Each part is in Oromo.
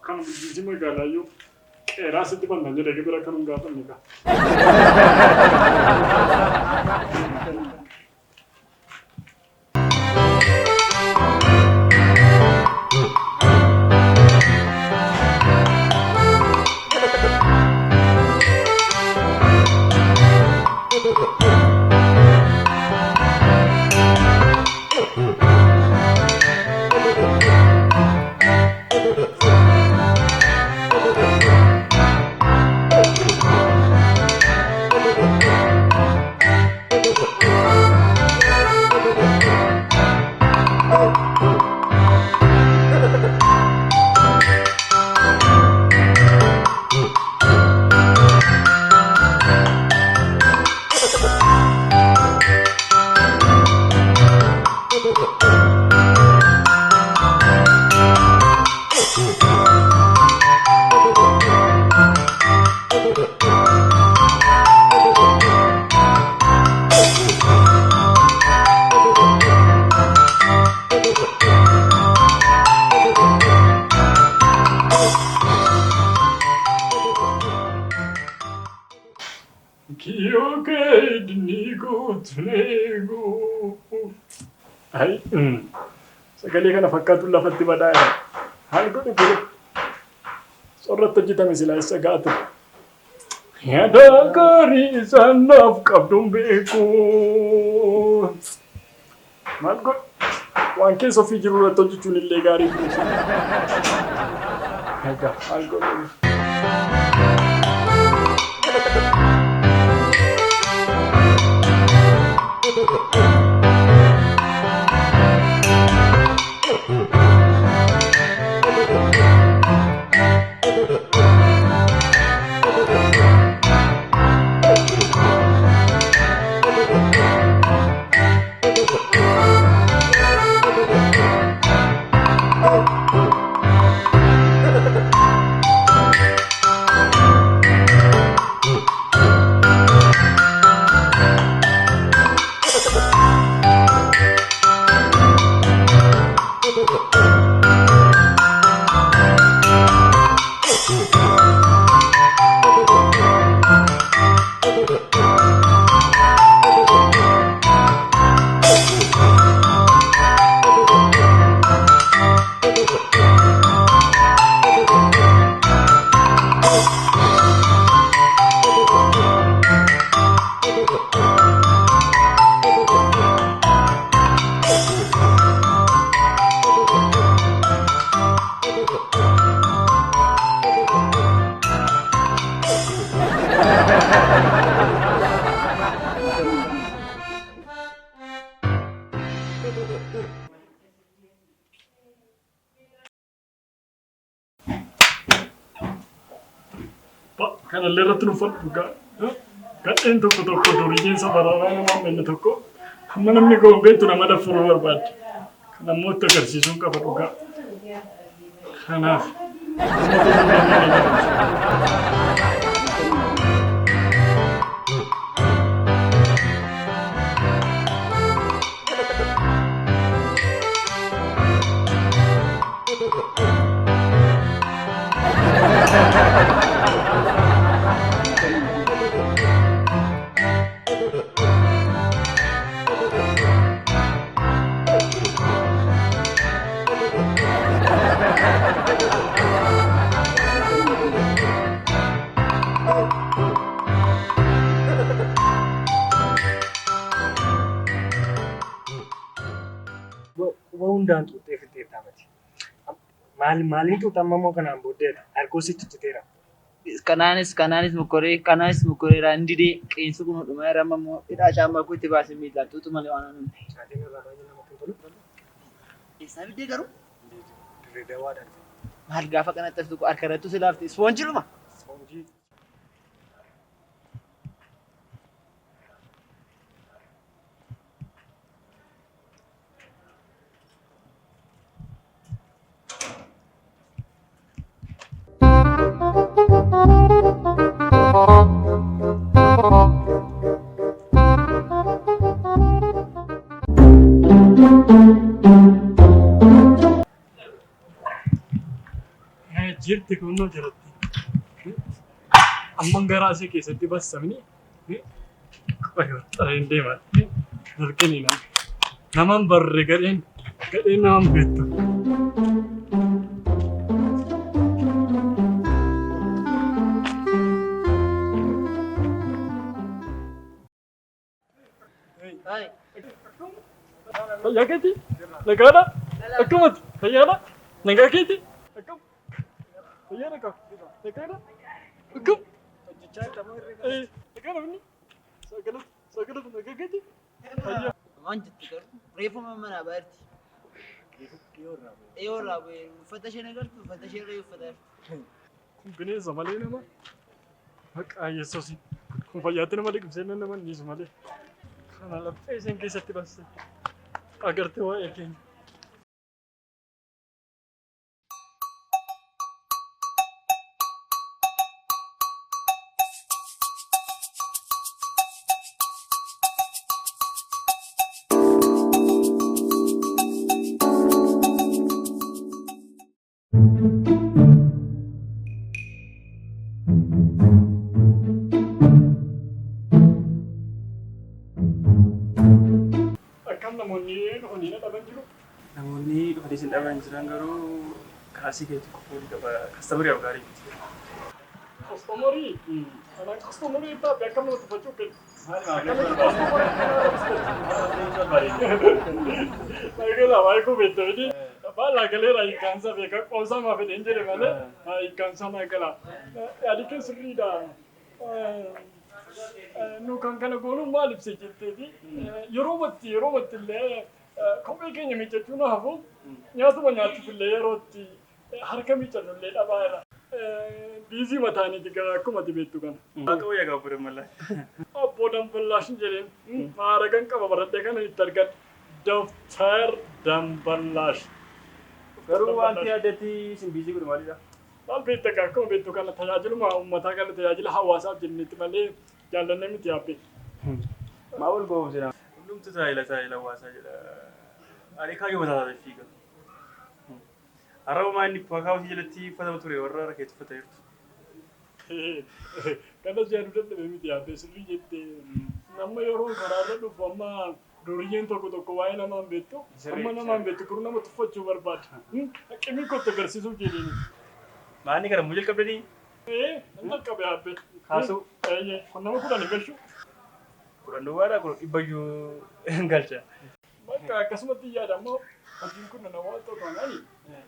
Kan bulchiinsi magaalaa iyyuu qeeraa sitti bandan jedhee gibira kan hin gaafanne qaba. Okay, Nico, Tlego. Ay, sagalee kana fakkaatu lafatti badhaadha. Haal godhe kule. Sorratti hojjetame silaa isa gaatu. Yaada gaarii sanaaf qabduun beeku. Maal godhe? Waan keessa ofii jiru irratti hojjechuun illee gaarii kunuunsa. Egaa maal godhe? Kan illee irratti nuffatu gadheen tokko duriyyeen safaraaraa namaa menne tokko hamma namni ga'u beektu nama daffuruu barbaadde. Kan ammoo itti agarsiisuun qaba dhugaa. Kanaaf. Hundaan tuutee fitee taphate. Maaliin tuutammoo kanaan booddeedha. Alkoositti citeera. Kanaanis mukoreera indidee qeensa kun hodhuma irra ammoo hidhaa shaambaa kun itti baasee miidhaa tuutu malee waan aanuun. Saatiin irraa baay'ee namatti tolu. Eessaa biddee garuu? Dirree waadhaan. Maal gaafa kanatti as harka irratti si laafte ispoonjii dhuma? Ispoonjii. kunoo jiratti. Amman garaa ishee keessatti bassamni. Xareen deemaa. Darganii namaan barre gadheen namaan beektu. Fayyaa keeti? Nagaadha? Akkamati? Fayyaadha? Nagaa keeti? Akkam? Fayyaa nagaa? Nagaadha? Akkam? Nagaa namni? Saagalatu nagaa keeti? Fayyaa? Waan jettu garuu reeffama manaa baarti. Dhiyoo irraa bu'ee uffata ishee nagartu uffata ishee irra uffata jirtu. Kun bineensa malee nama? Maqaa Yesuus. Kun fayyaatti nama liqimsee nama dhiisu malee. Kana laphee isheen keessatti basse. Agartee waa'ee keenya. Namoonni dhufanii isin dhaban jiran garuu kaasii keetti qofoolii qaba. Kastaamarii yoo gaarii miti. Kastaamarii? Kanaan kastaamarii taa'ee akkam nama tuffachuu kennu? Nageela waayee beektu baala galeera hiikkaansa beeka qoonsaa maa fedhe hin jedhe malee hiikkaansa nageela. Yaadi kee sirriidha. Nu kan kana goonuun maal ibsa jetteeti yeroo matti illee kophee keenya miiccachuun hafu nyaatuma nyaachuuf illee yerootti harka miiccannu illee dhabaa jira. Biizii mataaniiti gara akkuma beektu kana. Waaqa wayyaa gaafa godhan mallaan. Obbo Dambalaash jedheen maaragan qaba baradhee kana itti argan Dr. Dambalaash. Garuu wanti addatti isin biizii godhu maalidha? Maal beekta akkuma beektu kana tajaajiluma uummataa kana tajaajila hawaasaaf jennetti malee jaallanne miti yaabbee. Maa wal ga'uuf jira? Hundumtu tajaajila hawaasaa jedha. Ani kaayyoo mataa isaa fiiga. Har'a inni pakaawutii jalatti uffatama ture warra rakeetti uffata jirtu. Kanas yaaduu dadhabee miti yaabbee sirrii jettee nama yeroo karaarra dhufu amma duriyyeen tokko waa'ee namaan beektu amma namaan beektu garuu nama tuffachuu barbaada. Haqqinni kottu agarsiisuuf jedheni. Maanni kana mujjal qabdanii? Inni qabe yaabbee. Kaasuu? Kun nama kudhan hin galchu. Kudhan duwwaadhaa kun dhibbayyuu hin galcha. Bakka akkasumatti yaada ammoo hojiin kun namoota tokkoon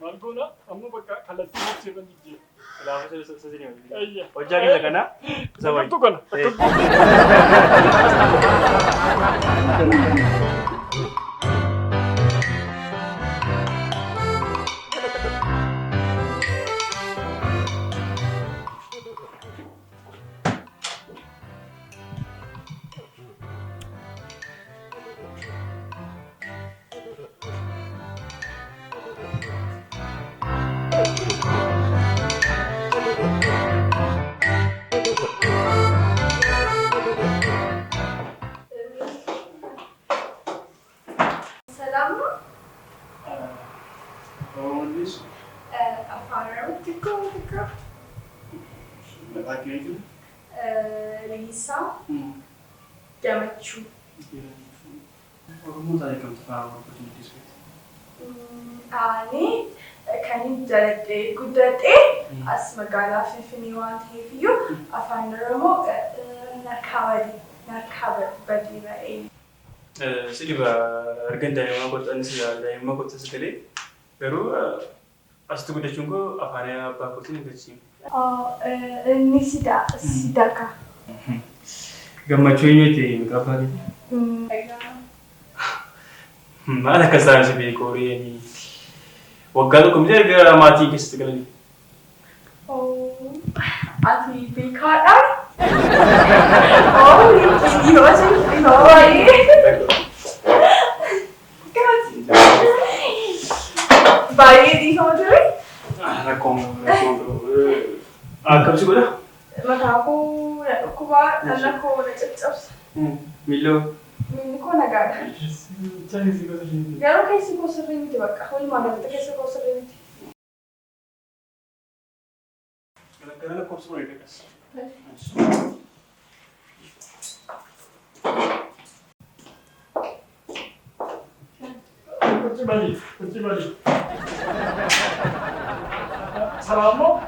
maal goona ammoo bakka kallattii sirra jijjiira. Kalaafuu sasini Ayya. hojjaa keessa kana Sabay. Kana. Lisa, Gamachu. Ani kan dalagdee guddatee as magaalaa Finfinnee waan ta'eef iyyuu afaan Oromoo narkaa badii ba'ee. Sidhiba argan daa'imman kotaanis daa'imman kotaas galee garuu asitti guddachuun koo afaan abbaa kootiin hin gachiin. Inni sidaka. Gammachuu eenyuuti maqaa abbaa keetii? Maal akka isaan si beekoorii waggaa tokko miti erga maatii keessatti galanii. Ati beekaadhaa? Yoo baay'ee dhiifama ture? Rakkoon akkam si godha? Mataa koo na dhukkubaa, dhalla koo na caccabsa. Miilloo? Miilli koo nagaadha. Garuu keessi koo sirrii miti bakka. Walumaa galatti keessa koo sirrii miti. Gara lakkoofsa bareeda qas. Kuchi bali. Salamo.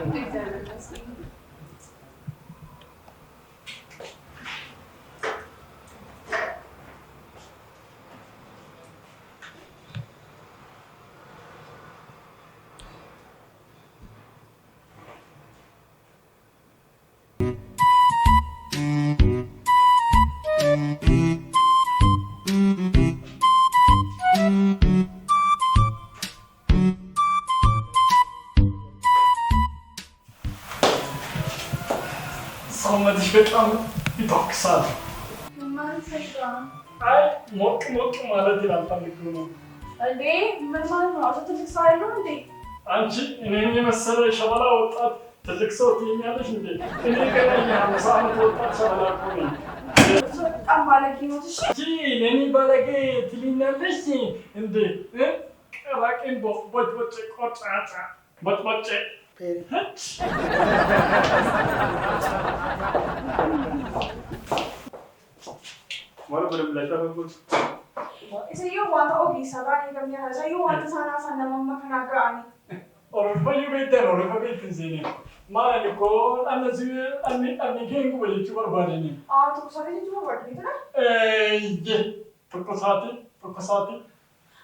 Sonra dişbettan bir doksan. Man sayıdan. Ay, ሞቅ ማለት ይላል ታልኩ ነው። እንዴ ምን ማለት ነው? አቶ ትልቅ ሰው አይደለም እንዴ? አንቺ እኔን የመሰለ ሸበላ ወጣት ትልቅ ሰው ትይኛለሽ እንዴ? እኔ ገና የ50 ዓመት ወጣት ሸበላ እኮ ነኝ። በጣም ባለጌ ነው። እሺ አንቺ እኔን ባለጌ ትይኛለሽ እንዴ? ቀራቂን ቦጭ ቆጫጫ ቦጭ Malu benar-benar bagus. Isayyoo wanta ogeessaa baay'ee qabne haa isayyoo wanta sanaa sana nama kanaa ga'ani. Orofayyu beektan orofa beektin seenee. Maal ani koo anni keen kuba jechuu barbaadani. Tokko saatii jechuun barbaadani. Tokko saatii.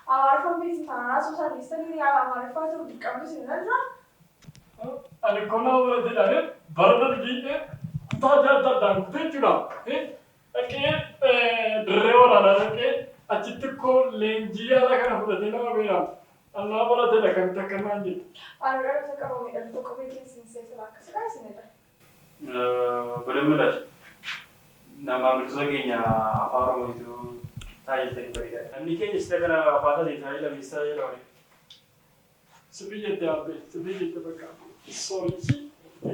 Amaariffaan beeksin taanaa soosaalistanii yaala amaariffaa jiru dhiqqabdu sinirra. Ani kona waladeedhaan bara dargii kutaa adda addaan kutee jechuudha. Dhaqee dirree waraanaa dhaqee achitti koo leenjii yaala kana fudhatee nama beekamu. Annaa barateedha kamitti akkanaan jedhu. Ani dhalata qabamedha tokko beekin sinseetu akkasii isinidha. Benar-benar nama bersama keenya afaan Oromootu tajaajila bareeda. Namni keenya sida kana afaan adii tajaajila bisa jedhamu. Sibiyya bakka. Sorry,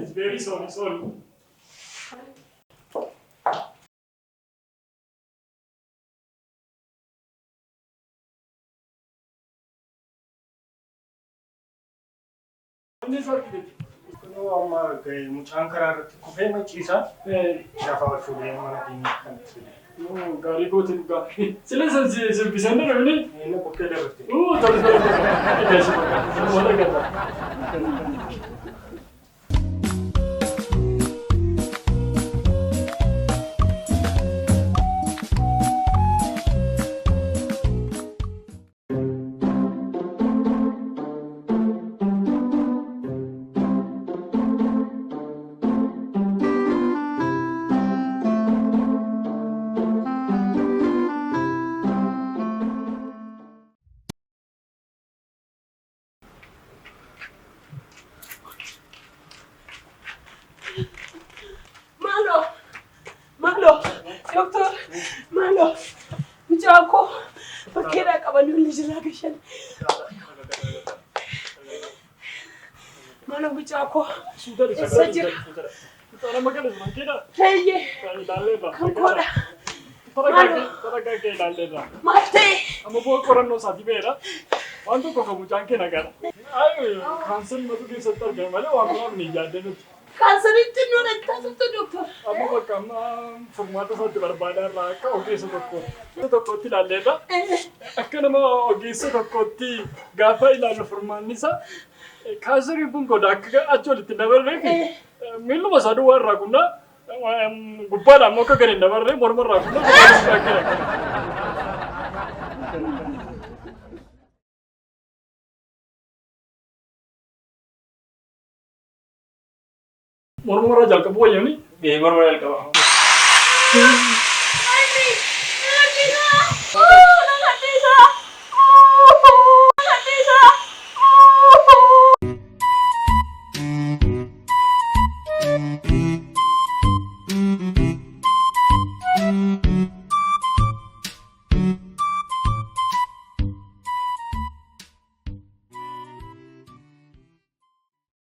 it's very sorry. Ini sorry. Kunoo amma mucaan karaa irratti kufee maciisaa shafa wal fuudhee mana keenya kan ibsudha. Gaarii goote dhugaa. Sileessa sirbisan darbini. Inni bukkee dabarte. Doktor, Malo, Mijako, bakkeedhaa qabanii olii jiraa gashan. Malo Mijako, eessa jira? Reeyyee, kan koodha. Maal ta'e? Amma bu'aa qorannoo isaatii beera. Waan tokko kan mucaan kee nagaadha. Kaansarii matuu keessatti argame malee waan biraa hin yaadde nuti. Kansaritti nu dhaggeeffatu doktor. Amma bakka amma furmaata isaatti barbaadaa irraa akka ogeessa tokkotti ilaalleerra. Akka nama ogeessa tokkotti gaafa ilaallu furmaanni isaa kansariin kun goda akka achi walitti dabarreef miilluma isaa duwwaa irraa kunnaa gubbaadhaan immoo akka gadi hin dabarree morma irraa kunnaa. Mormora jalqabu wayyamni. Mormora jalqaba.